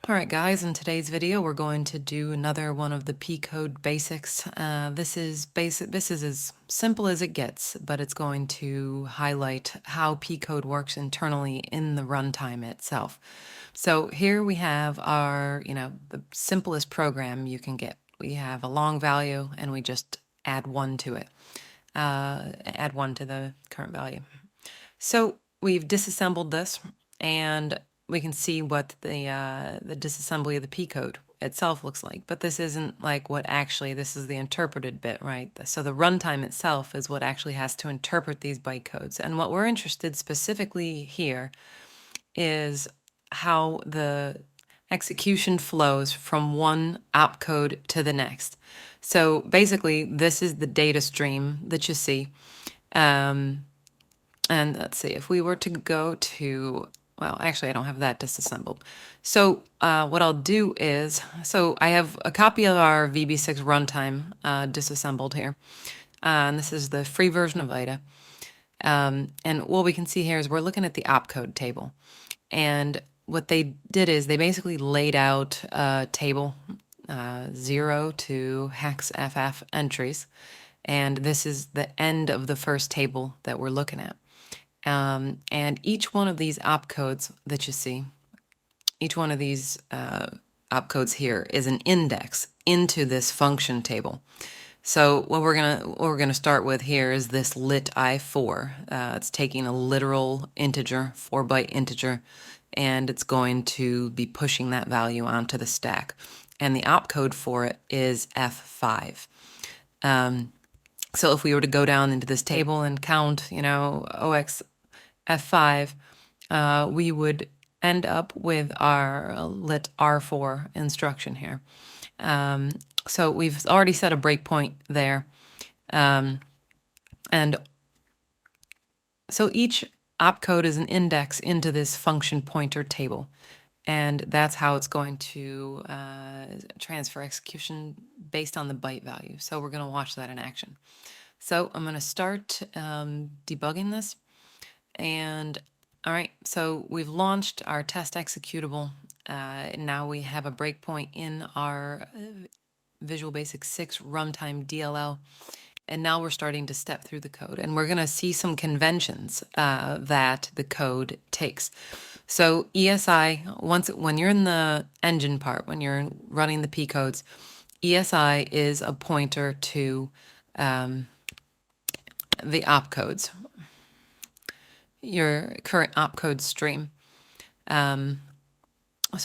Alright guys, in today's video we're going to do another one of the PCode basics. This is as simple as it gets, but it's going to highlight how PCode works internally in the runtime itself. So here we have our, the simplest program you can get. We have a long value and we just add 1 to it. Add 1 to the current value. So we've disassembled this and we can see what the disassembly of the P-code itself looks like. But this isn't like what actually, this is the interpreted bit, right? So the runtime itself is what actually has to interpret these bytecodes. And what we're interested specifically here is how the execution flows from one opcode to the next. So basically, this is the data stream that you see. And let's see, if we were to go to, well, actually, I don't have that disassembled. So what I'll do is, so I have a copy of our vb6 runtime disassembled here. And this is the free version of IDA. And what we can see here is we're looking at the opcode table. And what they did is they basically laid out a table 0 to hex FF entries. And this is the end of the first table that we're looking at. And each one of these opcodes that you see, each one of these opcodes here is an index into this function table. So what we're gonna start with here is this lit I4. It's taking a literal integer, 4-byte integer, and it's going to be pushing that value onto the stack. And the opcode for it is F5. So if we were to go down into this table and count, OX F5, we would end up with our lit R4 instruction here. So we've already set a breakpoint there. And so each opcode is an index into this function pointer table. And that's how it's going to transfer execution based on the byte value. So we're going to watch that in action. So I'm going to start debugging this. And all right, so we've launched our test executable. Now we have a breakpoint in our Visual Basic 6 runtime DLL. And now we're starting to step through the code. And we're going to see some conventions that the code takes. So ESI, when you're in the engine part, when you're running the P codes, ESI is a pointer to the opcodes, your current opcode stream. So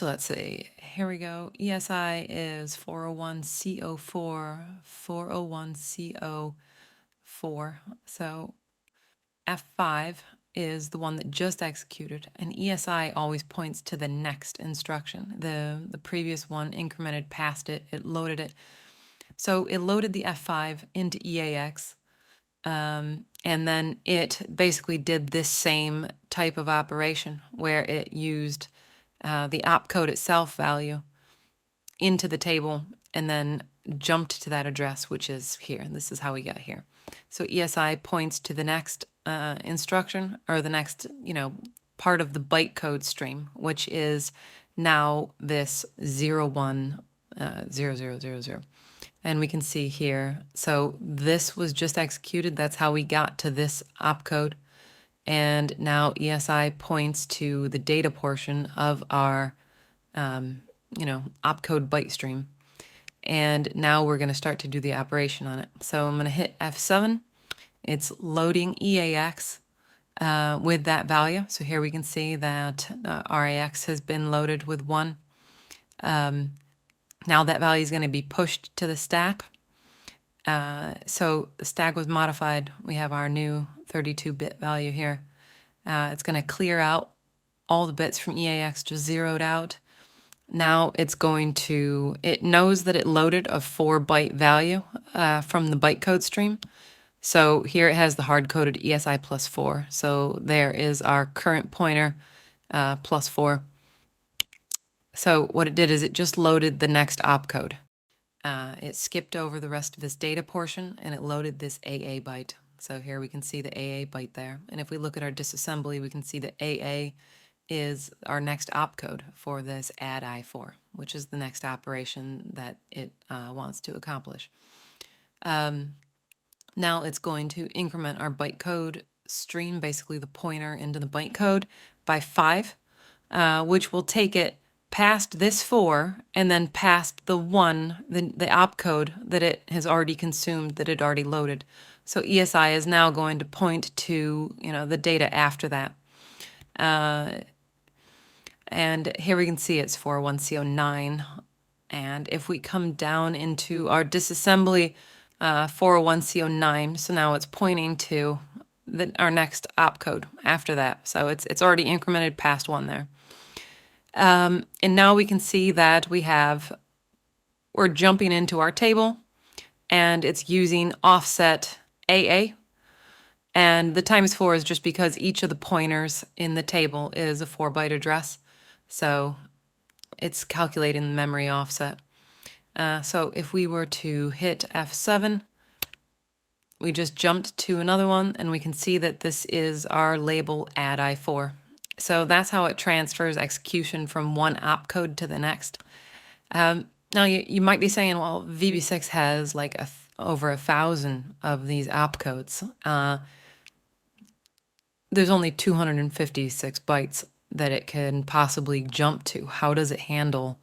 let's see, here we go. ESI is 401C04, 401C04. So F5 is the one that just executed, and ESI always points to the next instruction. The previous one incremented past it, it loaded it. So it loaded the F5 into EAX, and then it basically did this same type of operation where it used the opcode itself value into the table and then jumped to that address, which is here. And this is how we got here. So ESI points to the next instruction, or the next, part of the bytecode stream, which is now this 010000. And we can see here, so this was just executed. That's how we got to this opcode. And now ESI points to the data portion of our, opcode byte stream. And now we're going to start to do the operation on it. So I'm going to hit F7. It's loading EAX with that value. So here we can see that RAX has been loaded with 1. Now that value is going to be pushed to the stack. So the stack was modified. We have our new 32-bit value here. It's going to clear out all the bits from EAX, just zeroed out. Now it's going to, it knows that it loaded a 4-byte value from the bytecode stream. So here it has the hard-coded ESI plus 4. So there is our current pointer plus 4. So what it did is it just loaded the next opcode. It skipped over the rest of this data portion and it loaded this AA byte. So here we can see the AA byte there. And if we look at our disassembly, we can see that AA is our next opcode for this add I4, which is the next operation that it wants to accomplish. Now it's going to increment our bytecode stream, basically the pointer into the bytecode, by 5, which will take it past this 4 and then past the 1, the opcode that it has already consumed, that it already loaded. So ESI is now going to point to, the data after that. And here we can see it's 401C09. And if we come down into our disassembly, 401C09, so now it's pointing to our next opcode after that. So it's already incremented past 1 there. And now we can see that we're jumping into our table, and it's using offset AA. And the ×4 is just because each of the pointers in the table is a 4-byte address. So it's calculating the memory offset. So if we were to hit F7, we just jumped to another one, and we can see that this is our label add I4. So that's how it transfers execution from one opcode to the next. Now you might be saying, well, vb6 has like over 1,000 of these opcodes. There's only 256 bytes that it can possibly jump to. How does it handle,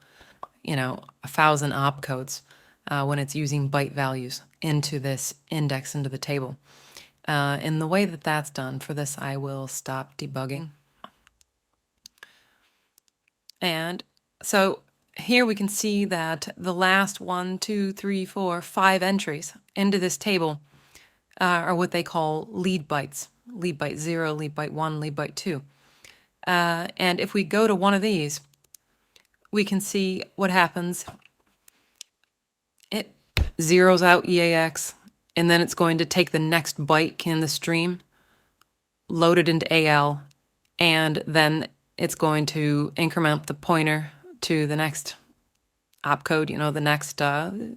1,000 opcodes when it's using byte values into this index into the table? And the way that that's done, for this I will stop debugging. And so here we can see that the last 1, 2, 3, 4, 5 entries into this table are what they call lead bytes. Lead byte 0, lead byte 1, lead byte 2. And if we go to one of these, we can see what happens. It zeroes out EAX, and then it's going to take the next byte in the stream, load it into AL, and then it's going to increment the pointer to the next opcode, the next,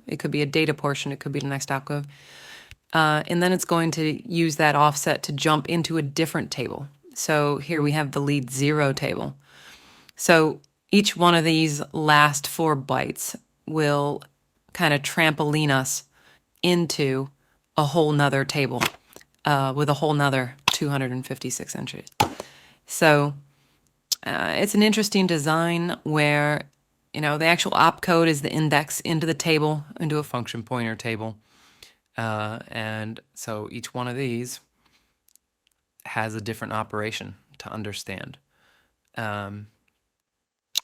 it could be a data portion, it could be the next opcode. And then it's going to use that offset to jump into a different table. So here we have the lead 0 table. So each one of these last 4 bytes will kind of trampoline us into a whole nother table with a whole nother 256 entries. So it's an interesting design where, the actual opcode is the index into the table, into a function pointer table. And so each one of these has a different operation to understand.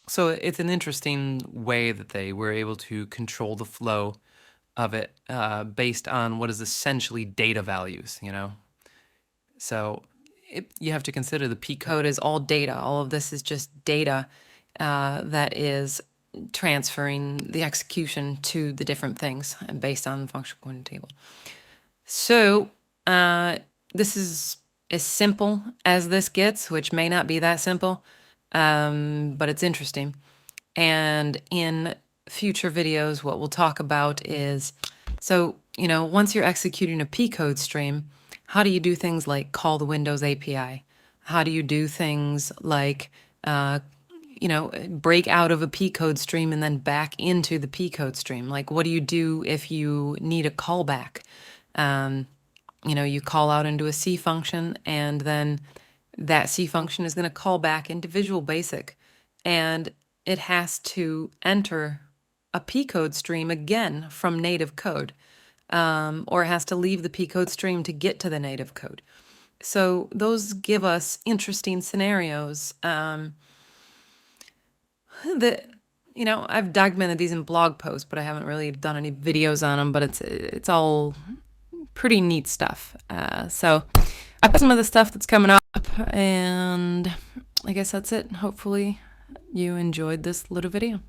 So it's an interesting way that they were able to control the flow of it based on what is essentially data values, So you have to consider the PCode is all data. All of this is just data that is transferring the execution to the different things and based on the function pointer table. So this is as simple as this gets, which may not be that simple, but it's interesting. And in future videos, what we'll talk about is, so, once you're executing a PCode stream, how do you do things like call the Windows API? How do you do things like, break out of a PCode stream and then back into the PCode stream? Like, what do you do if you need a callback? You call out into a C function, and then that C function is going to call back into Visual Basic, and it has to enter a PCode stream again from native code, or it has to leave the PCode stream to get to the native code. So those give us interesting scenarios that, I've documented these in blog posts, but I haven't really done any videos on them, but it's all pretty neat stuff. So I've got some of the stuff that's coming up, and I guess that's it. Hopefully you enjoyed this little video.